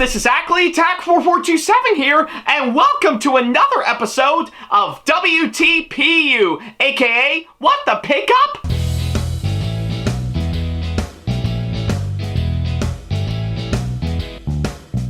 this is Ackley, Tack4427 here, and welcome to another episode of WTPU, aka What the Pickup?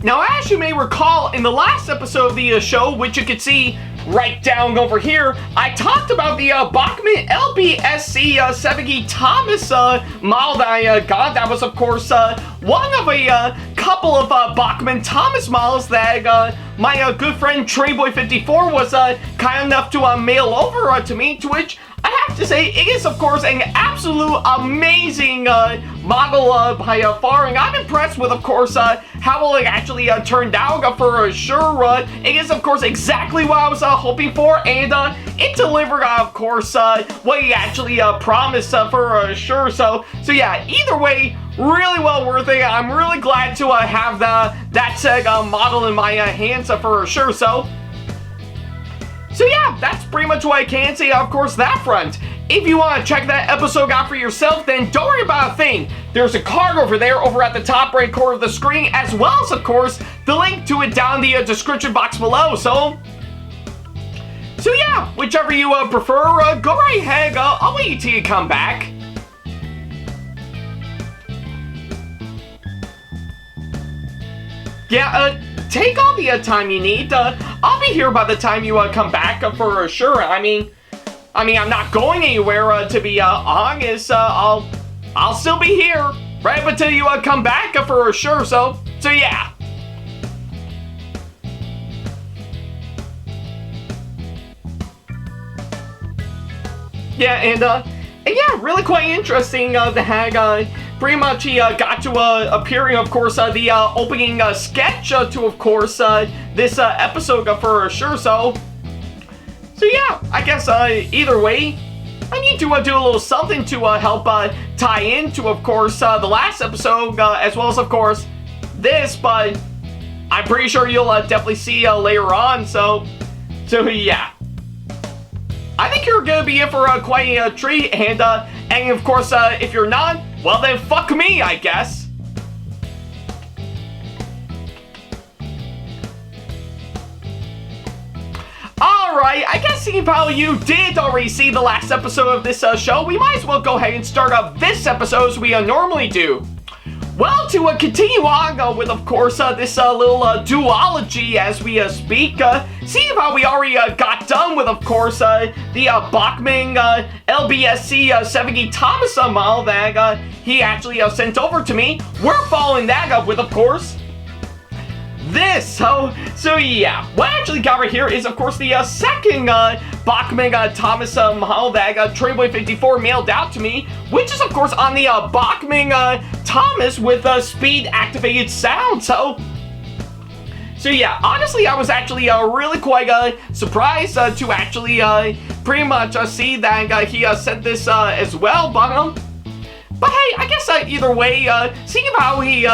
Now, as you may recall, in the last episode of the show, which you can see right down over here, I talked about the Bachmann LBSC-70 model that I got. That was, of course, one of a couple of Bachmann Thomas models that my good friend Trainboy54 was kind enough to mail over to me, to which I have to say, it is, of course, an absolute amazing model by far, and I'm impressed with, of course, how well it actually turned out for sure. It is, of course, exactly what I was hoping for, and it delivered, of course, what he actually promised for sure. So yeah, either way, really well worth it. I'm really glad to have that model in my hands for sure. So yeah, that's pretty much what I can say, of course, that front. If you want to check that episode out for yourself, then don't worry about a thing. There's a card over there, over at the top right corner of the screen, as well as, of course, the link to it down the description box below. So yeah, whichever you prefer, go right ahead. I'll wait till you come back. Yeah, take all the time you need. I'll be here by the time you come back for sure. I mean, I'm not going anywhere, to be honest. I'll still be here right up until you come back for sure. So yeah. Yeah, and yeah, really quite interesting. The hag, pretty much he got to appearing, of course, the opening sketch to, of course, this episode for sure. So yeah, I guess either way, I need to do a little something to help tie into, of course, the last episode, as well as, of course, this. But I'm pretty sure you'll definitely see later on. So yeah. I think you're gonna be in for quite a treat, and of course, if you're not, well then fuck me, I guess. Alright, I guess seeing how you did already see the last episode of this show, we might as well go ahead and start up this episode as we normally do. Well, to continue on with, of course, this little duology as we speak, seeing how we already got done with, of course, the Bachmann LBSC-70 Thomas model that he actually sent over to me, we're following that up with, of course, this. So yeah, what I actually got right here is, of course, the second Bachmann Thomas model that Trainboy54 mailed out to me, which is, of course, on the Bachmann Thomas with speed activated sound. So yeah, honestly, I was actually really quite surprised to actually pretty much see that he sent this as well. But hey, I guess either way, seeing how he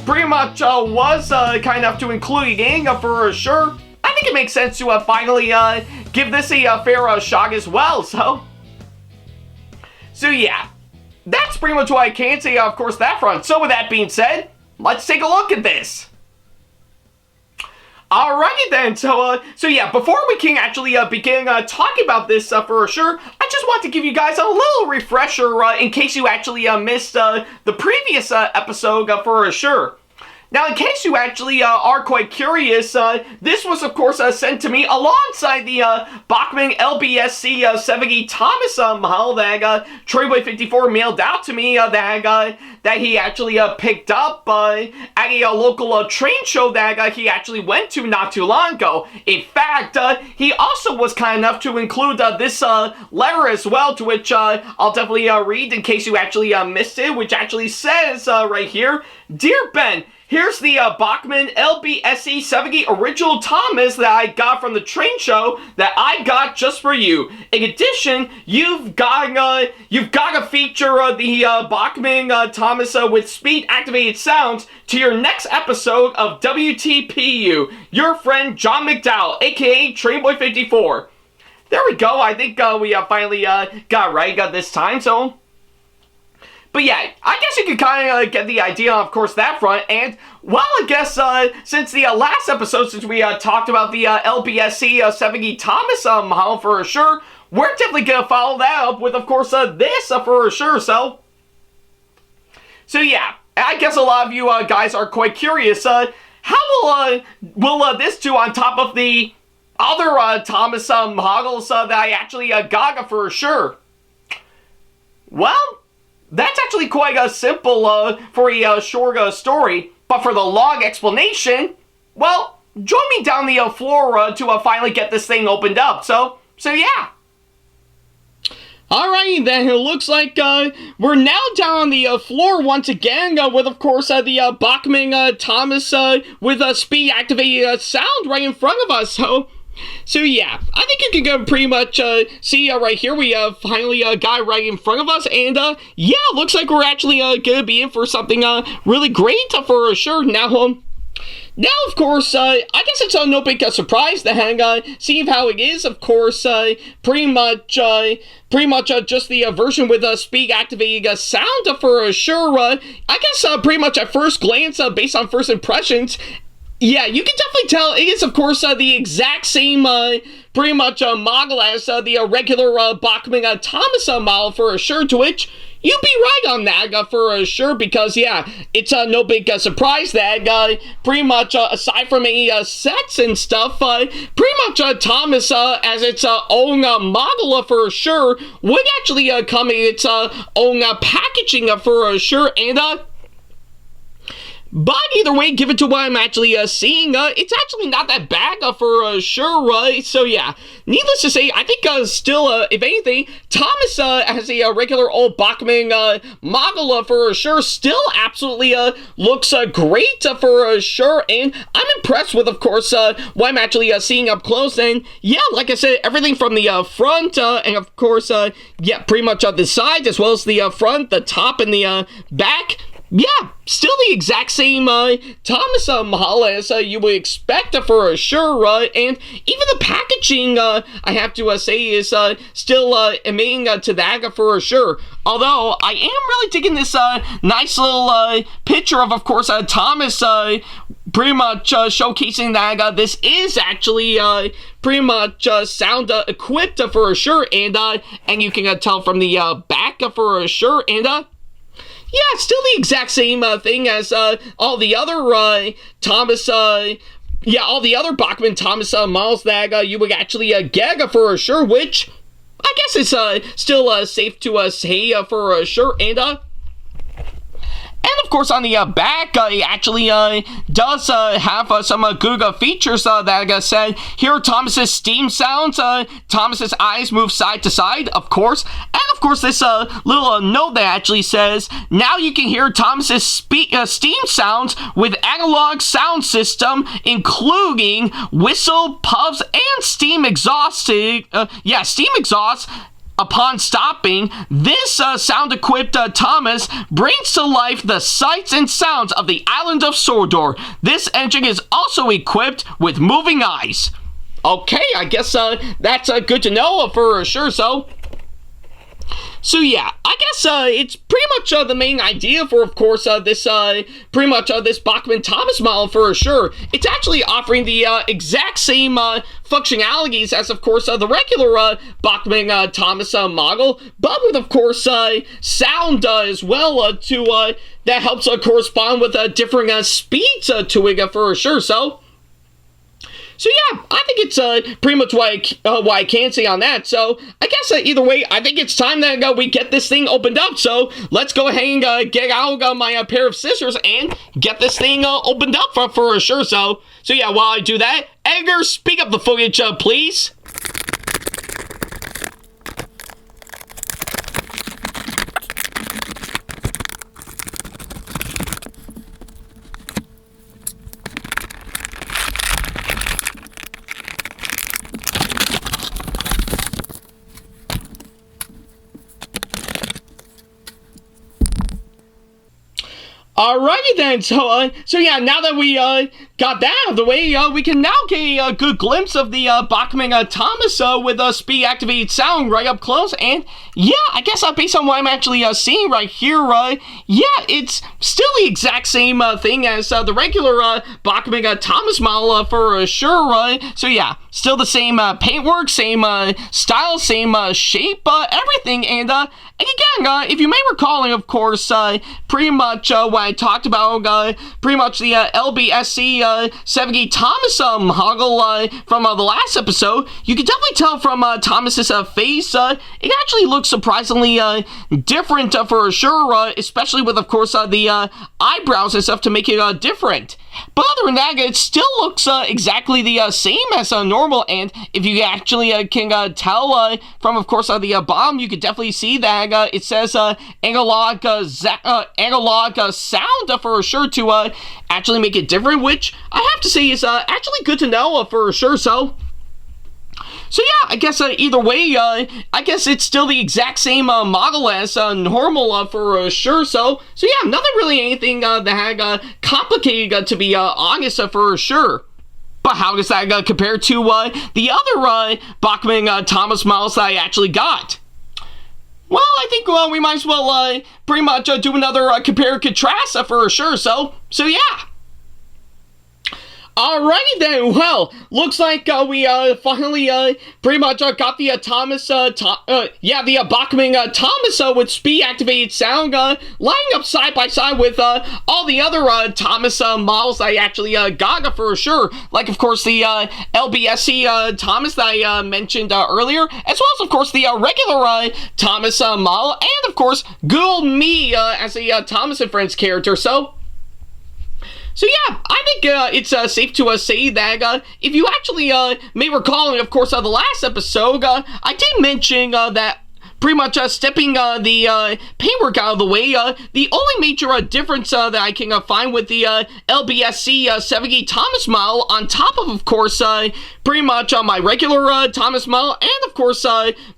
pretty much was kind enough to include it in for sure, I think it makes sense to finally give this a fair shot as well. So yeah, that's pretty much what I can say, of course, that front. So with that being said, let's take a look at this. Alrighty then, so yeah, before we can actually begin talking about this for sure, I just want to give you guys a little refresher in case you actually missed the previous episode for sure. Now, in case you actually are quite curious, this was, of course, sent to me alongside the Bachmann LBSC-70 Thomas model that Trainboy54 mailed out to me that he actually picked up at a local train show that he actually went to not too long ago. In fact, he also was kind enough to include this letter as well, to which I'll definitely read in case you actually missed it, which actually says right here, "Dear Ben, here's the Bachmann LBSC-70 original Thomas that I got from the train show that I got just for you. In addition, you've got to feature the Bachmann Thomas with speed activated sounds to your next episode of WTPU. Your friend Jon McDowell, aka Trainboy54." There we go. I think we finally got right this time. So But yeah, I guess you can kind of get the idea, of course, that front. And, well, I guess since the last episode, since we talked about the LBSC 70 Thomas model for sure, we're definitely going to follow that up with, of course, this for sure. So yeah, I guess a lot of you guys are quite curious. How will this do on top of the other Thomas models that I actually got for sure? Well, that's actually quite simple for a short story, but for the long explanation, well, join me down the floor to finally get this thing opened up. So yeah. Alright, then it looks like we're now down on the floor once again with, of course, the Bachmann Thomas with a speed activated sound right in front of us. So yeah, I think you can pretty much see right here we finally got right in front of us, and yeah, looks like we're actually gonna be in for something really great for sure. Now, of course, I guess it's no big surprise that seeing how it is, of course, pretty much just the version with speed activating sound for sure. I guess pretty much at first glance, based on first impressions, yeah, you can definitely tell it is, of course, the exact same pretty much model as the regular Bachmann Thomas model for sure, to which you'd be right on that for sure, because yeah, it's no big surprise that pretty much aside from any sets and stuff, pretty much Thomas as its own model for sure would actually come in its own packaging for sure, and but either way, given to what I'm actually seeing, it's actually not that bad for sure, right? So yeah, needless to say, I think still, if anything, Thomas as a regular old Bachmann model for sure still absolutely looks great for sure, and I'm impressed with, of course, what I'm actually seeing up close. And yeah, like I said, everything from the front, and of course, yeah, pretty much the sides, as well as the front, the top, and the back. Yeah, still the exact same Thomas model as you would expect for sure, and even the packaging, I have to say, is still amazing to that for sure. Although, I am really digging this nice little picture of course, Thomas pretty much showcasing that this is actually pretty much sound equipped for sure, and you can tell from the back for sure, and yeah, still the exact same thing as all the other Thomas, yeah, all the other Bachmann Thomas models that you would actually get for sure, which I guess is still safe to say for sure, and of course, on the back, it actually does have some good features that, like I said, here are Thomas's steam sounds. Thomas's eyes move side to side, of course. And of course, this little note that actually says, now you can hear Thomas's steam sounds with analog sound system, including whistle, puffs, and steam exhaust. Steam exhaust. Upon stopping, this sound-equipped Thomas brings to life the sights and sounds of the island of Sodor. This engine is also equipped with moving eyes. Okay, I guess that's good to know for sure, So yeah, I guess it's pretty much the main idea for, of course, this pretty much this Bachmann Thomas model for sure. It's actually offering the exact same functionalities as, of course, the regular Bachmann Thomas model, but with, of course, sound as well that helps correspond with different speeds to it for sure. So yeah, I think it's pretty much what I can say on that. So I guess either way, I think it's time that we get this thing opened up. So let's go ahead and get out my pair of scissors and get this thing opened up for sure. So yeah, while I do that, Edgar, speak up the footage, please. Alrighty then, so yeah, now that we got that out of the way, we can now get a good glimpse of the Bachmann Thomas with speed activated sound right up close. And yeah, I guess based on what I'm actually seeing right here, yeah, it's still the exact same thing as the regular Bachmann Thomas model for sure. So yeah, still the same paintwork, same style, same shape, everything. And again, if you may recall, of course, pretty much what I talked about, pretty much the LBSC 70 Thomas model from the last episode, you can definitely tell from Thomas's face, it actually looks surprisingly different for sure, especially with, of course, the eyebrows and stuff to make it different. But other than that, it still looks exactly the same as normal, and if you actually can tell from, of course, the bottom, you can definitely see that it says analog sound for sure to actually make it different, which I have to say is actually good to know for sure. So yeah, I guess either way, I guess it's still the exact same model as normal for sure. So yeah, nothing really anything that had complicated to be honest for sure. But how does that compare to the other Bachmann Thomas models that I actually got? Well, I think we might as well pretty much do another compare and contrast for sure. So yeah. Alrighty then, well, looks like we finally pretty much got the Thomas, the Bachmann Thomas with speed activated sound lining up side by side with all the other Thomas models I actually got for sure. Like, of course, the LBSC Thomas that I mentioned earlier, as well as, of course, the regular Thomas model, and, of course, Google Me as a Thomas and Friends character. So yeah, I think it's safe to say that if you actually may recall, and of course, the last episode, I did mention that pretty much stepping the paintwork out of the way, the only major difference that I can find with the LBSC 70 Thomas model, on top of course, pretty much my regular Thomas model, and of course,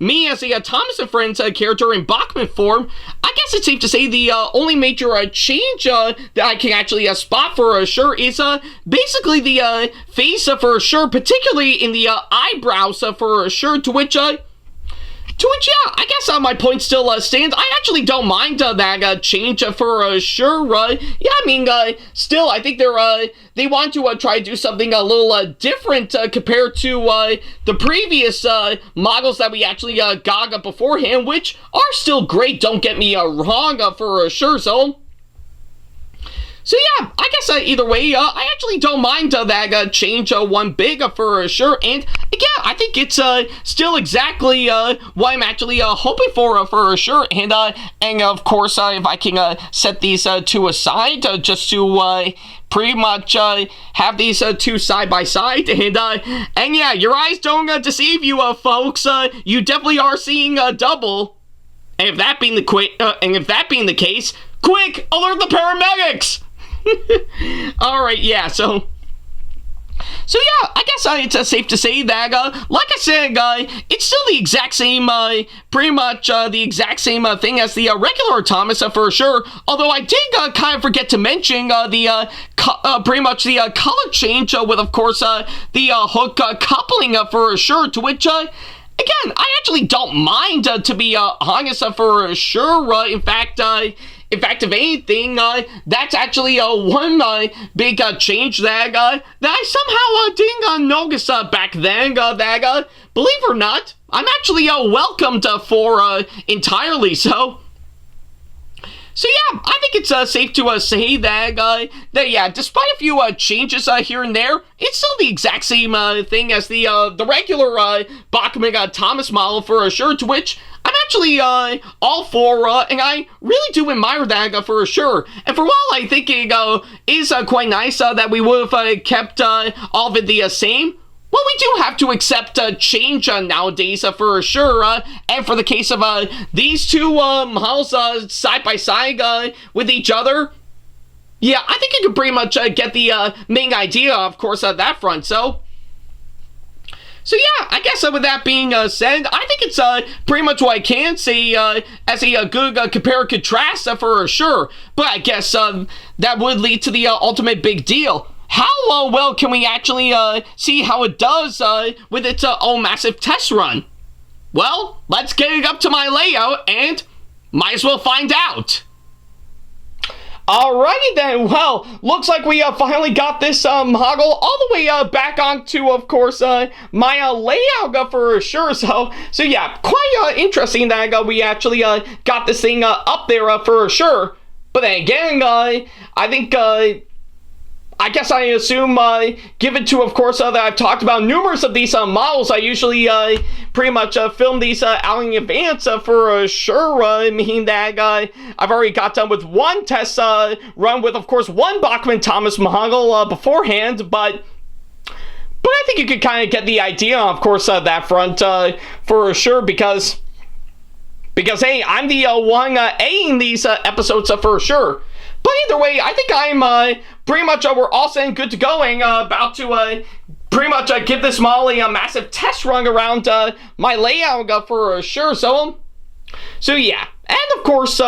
me as a Thomas and Friends character in Bachmann form, I guess it's safe to say the only major change that I can actually spot for sure is basically the face for sure, particularly in the eyebrows for sure, to which, yeah, I guess my point still stands. I actually don't mind that change for sure. Yeah, I mean, still, I think they want to try to do something a little different compared to the previous models that we actually got beforehand, which are still great, don't get me wrong, for sure. So yeah, I guess either way, I actually don't mind that change one big for sure. And again, I think it's still exactly what I'm actually hoping for sure. And of course, if I can set these two aside just to pretty much have these two side by side, and yeah, your eyes don't deceive you, folks. You definitely are seeing double. And if that being the case, quick, alert the paramedics! Alright, yeah, so yeah, I guess it's safe to say that, like I said, it's still the exact same, pretty much the exact same thing as the regular Thomas for sure, although I did kind of forget to mention the pretty much the color change with, of course, the hook coupling for sure, to which, again, I actually don't mind, to be honest, for sure. In fact, if anything, that's actually one big change that I somehow didn't notice back then. That, believe it or not, I'm actually welcomed for entirely. So yeah, I think it's safe to say that yeah, despite a few changes here and there, it's still the exact same thing as the regular Bachmann Thomas model for sure, to which I'm actually all for, and I really do admire that for sure. And for while I think it is quite nice that we would have kept all of it the same, well, we do have to accept change nowadays for sure. And for the case of these two models side by side with each other, yeah, I think you can pretty much get the main idea, of course, that front. So yeah, I guess with that being said, I think it's pretty much what I can say as a good compare and contrast for sure. But I guess that would lead to the ultimate big deal. how well can we actually see how it does with its own massive test run? Well, let's get it up to my layout and might as well find out. Alrighty then, well, looks like we finally got this model all the way back onto, of course, my layout for sure. So yeah, quite interesting that we actually got this thing up there for sure. But then again, I think, I guess I assume, given to, of course, that I've talked about numerous of these models, I usually pretty much film these out in advance for sure, meaning that I've already got done with one test run with, of course, one Bachmann Thomas model beforehand, but I think you could kind of get the idea, of course, that front for sure, because hey, I'm the one A-ing these episodes for sure. But either way, I think I'm pretty much we're all set and good to go, and about to pretty much give this model a massive test run around my layout for sure. So yeah. And of course,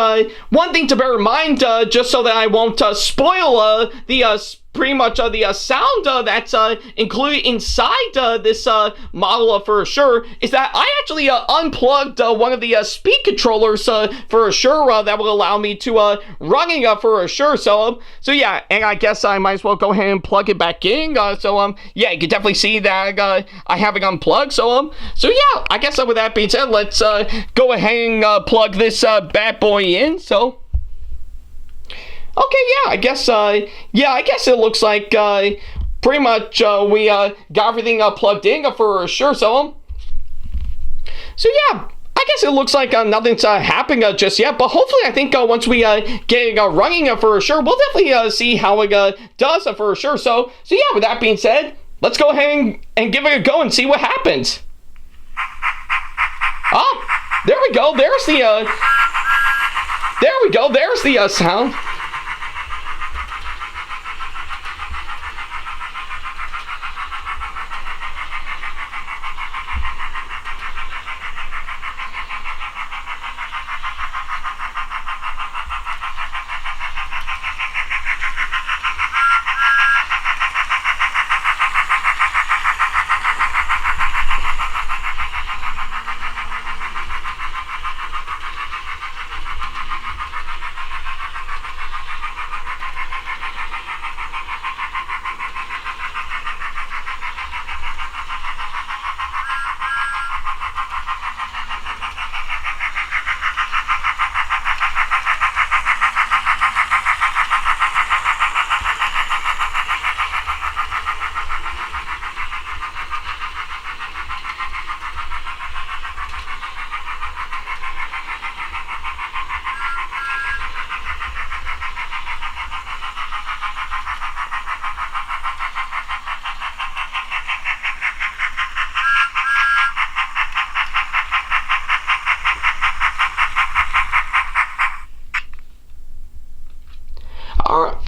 one thing to bear in mind, just so that I won't spoil the pretty much the sound that's included inside this model for sure, is that I actually unplugged one of the speed controllers for sure that will allow me to running for sure. So yeah, and I guess I might as well go ahead and plug it back in. Yeah, you can definitely see that I have it unplugged. So yeah, I guess with that being said, let's go ahead and plug this bad boy in. So okay, yeah, I guess it looks like pretty much we got everything plugged in for sure. So yeah, I guess it looks like nothing's happening just yet, but hopefully I think once we get it running for sure, we'll definitely see how it does for sure. So yeah, with that being said, let's go ahead and give it a go and see what happens. Oh, there we go. There's the sound.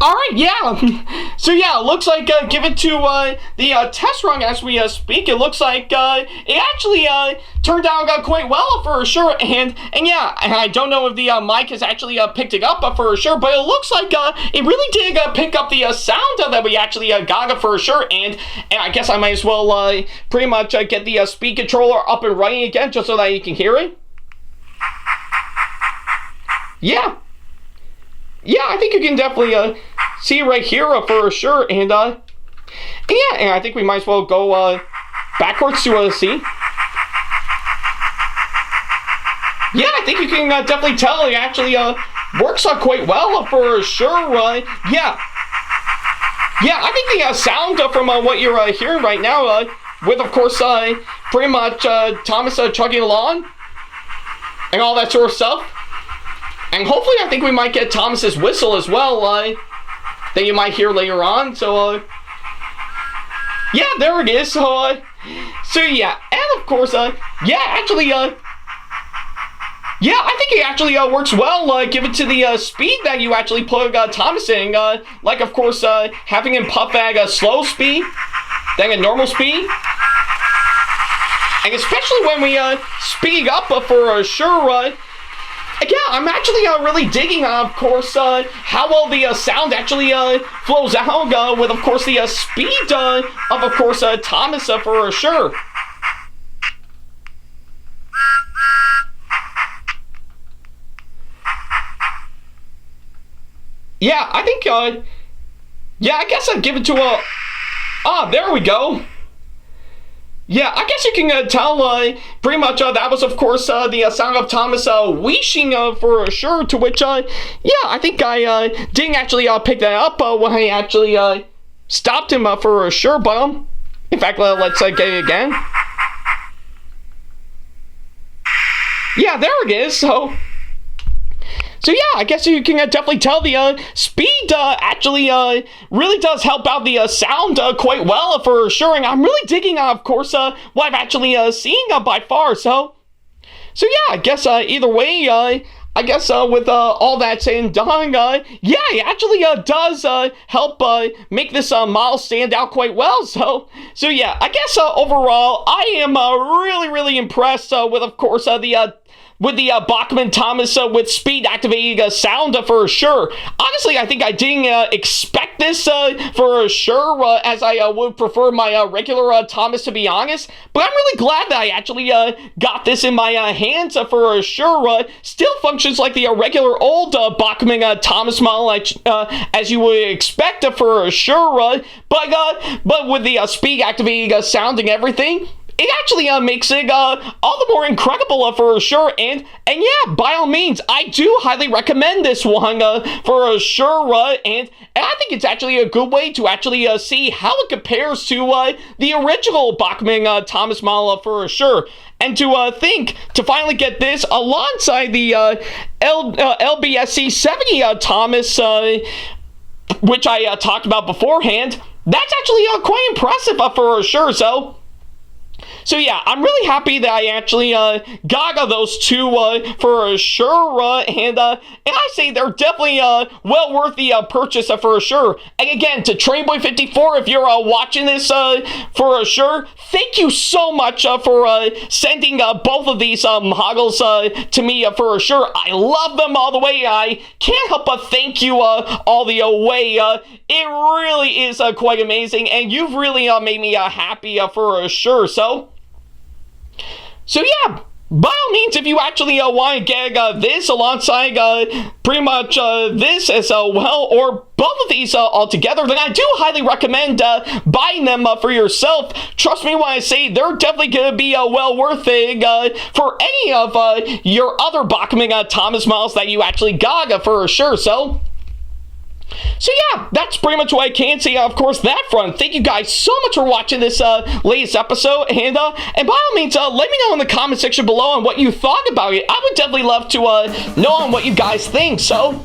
Alright, yeah. So yeah, it looks like given to the test run as we speak, it looks like it actually turned out quite well for sure. And yeah, I don't know if the mic has actually picked it up for sure, but it looks like it really did pick up the sound that we actually got for sure. And I guess I might as well pretty much get the speed controller up and running again just so that you can hear it. Yeah. Yeah, I think you can definitely see right here for sure, and yeah, and I think we might as well go backwards to see. Yeah, I think you can definitely tell it actually works quite well for sure. Yeah, I think the sound from what you're hearing right now, with of course pretty much Thomas chugging along and all that sort of stuff. And hopefully I think we might get Thomas's whistle as well, that you might hear later on. So, yeah, there it is. So yeah, and of course, yeah, actually, yeah, I think it actually works well, given to the speed that you actually put Thomas in. Like, of course, having him puff at a slow speed, then a normal speed. And especially when we speed up for sure, yeah, I'm actually really digging, of course, how well the sound actually flows out with, of course, the speed of course, Thomas for sure. Yeah, I think, yeah, I guess I'd give it to a... Ah, there we go. Yeah, I guess you can tell pretty much that was, of course, the sound of Thomas wheezing for sure, to which, yeah, I think I didn't actually pick that up when I actually stopped him for sure, but, in fact, let's get it again. Yeah, there it is, So yeah, I guess you can definitely tell the speed actually really does help out the sound quite well for sure, and I'm really digging, of course, what I've actually seen by far. So yeah, I guess either way, I guess with all that said and done, yeah, it actually does help make this model stand out quite well. So yeah, I guess overall, I am really impressed with, of course, with the Bachmann Thomas with speed activating sound for sure. Honestly, I think I didn't expect this for sure, as I would prefer my regular Thomas, to be honest. But I'm really glad that I actually got this in my hands for sure. Still functions like the regular old Bachmann Thomas model, as you would expect for sure. But with the speed activating sound and everything, it actually makes it all the more incredible for sure, and yeah, by all means, I do highly recommend this one for sure, and I think it's actually a good way to actually see how it compares to the original Bachmann Thomas model for sure, and to think to finally get this alongside the LBSC 70 Thomas, which I talked about beforehand. That's actually quite impressive for sure. So yeah, I'm really happy that I actually got those two for sure, and I say they're definitely well worth the purchase for sure. And again, to Trainboy54, if you're watching this for sure, thank you so much for sending both of these models to me for sure. I love them all the way. I can't help but thank you all the way. It really is quite amazing, and you've really made me happy for sure. So yeah, by all means, if you actually want to get this alongside pretty much this as well, or both of these all together, then I do highly recommend buying them for yourself. Trust me when I say they're definitely going to be well worth it for any of your other Bachmann Thomas models that you actually got for sure. So yeah, that's pretty much what I can say, of course, that front. Thank you guys so much for watching this latest episode, and by all means, let me know in the comment section below on what you thought about it. I would definitely love to know on what you guys think. So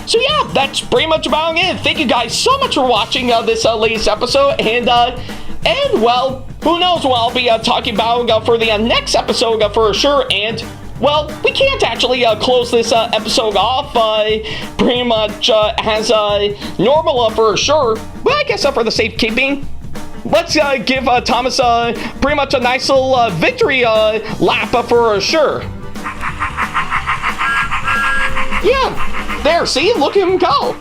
yeah, that's pretty much about it. Thank you guys so much for watching this latest episode, and well, who knows what I'll be talking about for the next episode for sure, and well, we can't actually close this episode off pretty much as normal for sure, but I guess for the safekeeping, let's give Thomas pretty much a nice little victory lap for sure. Yeah, there, see, look at him go.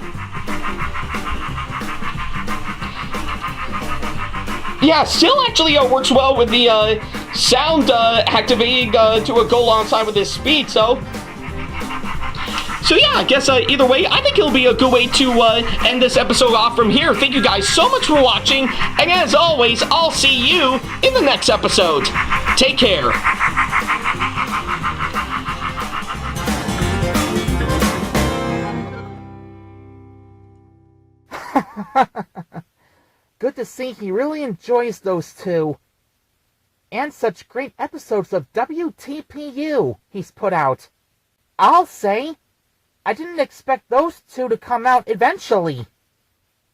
Yeah, still actually works well with the sound activating to go alongside with his speed. So yeah, I guess either way, I think it'll be a good way to end this episode off from here. Thank you guys so much for watching, and as always, I'll see you in the next episode. Take care. Good to see he really enjoys those two. And such great episodes of WTPU he's put out. I'll say, I didn't expect those two to come out eventually.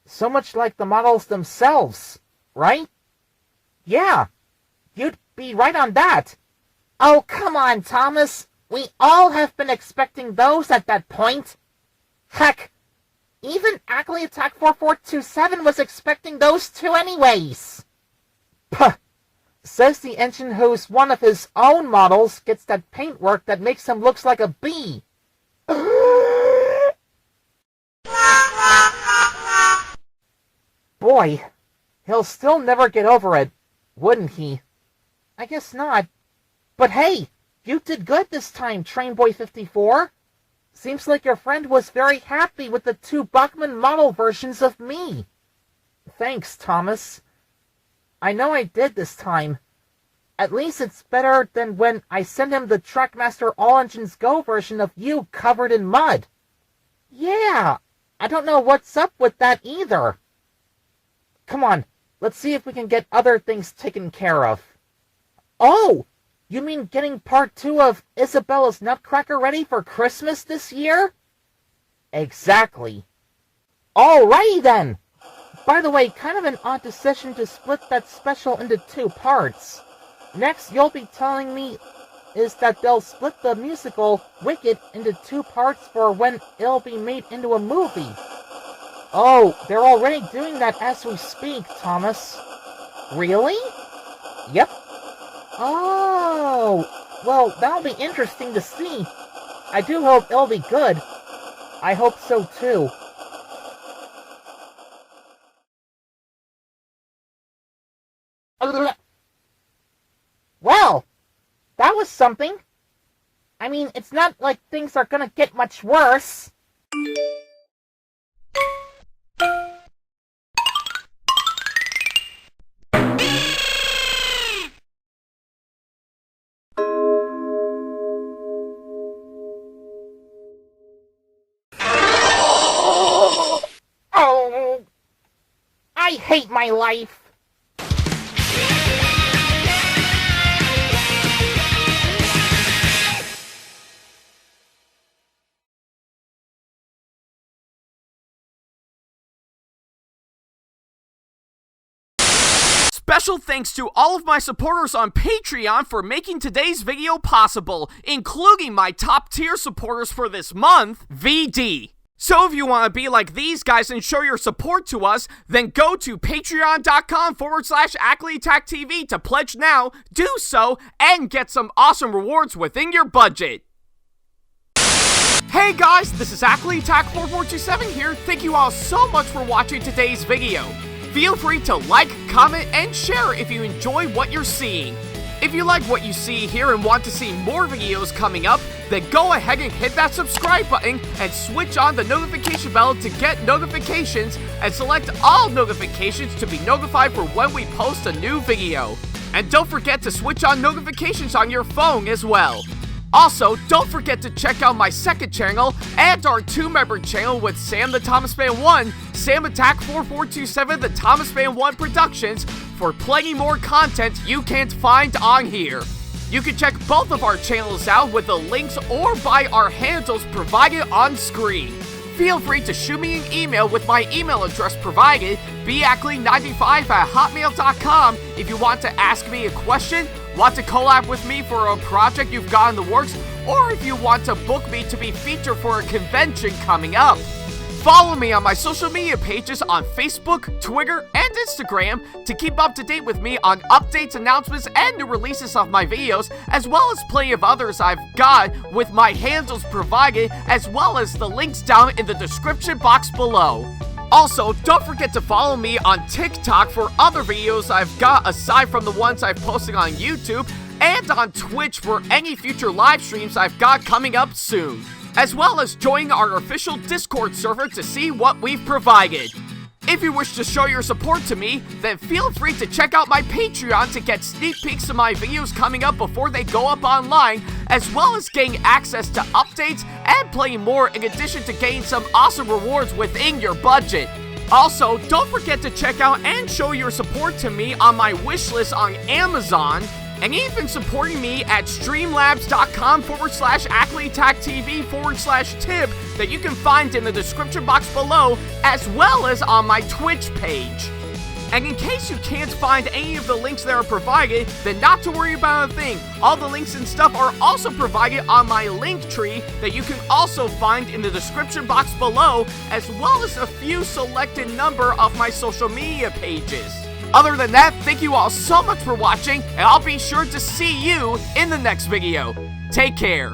So much like the models themselves, right? Yeah, you'd be right on that. Oh, come on, Thomas. We all have been expecting those at that point. Heck, even Ackley Attack4427 was expecting those two anyways. Puh. Says the engine whose one of his own models gets that paintwork that makes him look like a bee. Boy, he'll still never get over it, wouldn't he? I guess not. But hey, you did good this time, Trainboy54. Seems like your friend was very happy with the 2 Bachmann model versions of me. Thanks, Thomas. I know I did this time. At least it's better than when I sent him the Trackmaster All Engines Go version of you covered in mud. Yeah, I don't know what's up with that either. Come on, let's see if we can get other things taken care of. Oh, you mean getting part 2 of Isabella's Nutcracker ready for Christmas this year? Exactly. Alrighty then! By the way, kind of an odd decision to split that special into 2 parts. Next, you'll be telling me is that they'll split the musical Wicked into 2 parts for when it'll be made into a movie. Oh, they're already doing that as we speak, Thomas. Really? Yep. Oh, well, that'll be interesting to see. I do hope it'll be good. I hope so too. Well, that was something. I mean, it's not like things are gonna get much worse. Oh, I hate my life. Special thanks to all of my supporters on Patreon for making today's video possible, including my top tier supporters for this month, VD. So if you want to be like these guys and show your support to us, then go to patreon.com/AckleyTackTV to pledge now, do so, and get some awesome rewards within your budget. Hey guys, this is AckleyTack4427 here. Thank you all so much for watching today's video. Feel free to like, comment, and share if you enjoy what you're seeing. If you like what you see here and want to see more videos coming up, then go ahead and hit that subscribe button and switch on the notification bell to get notifications and select all notifications to be notified for when we post a new video. And don't forget to switch on notifications on your phone as well. Also, don't forget to check out my second channel and our 2-member channel with Sam the Thomas Fan 1, SamAttack4427TheThomasFan1 Productions for plenty more content you can't find on here. You can check both of our channels out with the links or by our handles provided on screen. Feel free to shoot me an email with my email address provided, backley95@hotmail.com, if you want to ask me a question, want to collab with me for a project you've got in the works, or if you want to book me to be featured for a convention coming up. Follow me on my social media pages on Facebook, Twitter, and Instagram to keep up to date with me on updates, announcements, and new releases of my videos, as well as plenty of others I've got with my handles provided, as well as the links down in the description box below. Also, don't forget to follow me on TikTok for other videos I've got aside from the ones I've posted on YouTube, and on Twitch for any future live streams I've got coming up soon, as well as join our official Discord server to see what we've provided. If you wish to show your support to me, then feel free to check out my Patreon to get sneak peeks of my videos coming up before they go up online, as well as getting access to updates and plenty more in addition to getting some awesome rewards within your budget. Also, don't forget to check out and show your support to me on my wishlist on Amazon, and even supporting me at streamlabs.com/AckleyTackTV/tip that you can find in the description box below, as well as on my Twitch page. And in case you can't find any of the links that are provided, then not to worry about a thing. All the links and stuff are also provided on my link tree that you can also find in the description box below, as well as a few selected number of my social media pages. Other than that, thank you all so much for watching, and I'll be sure to see you in the next video. Take care.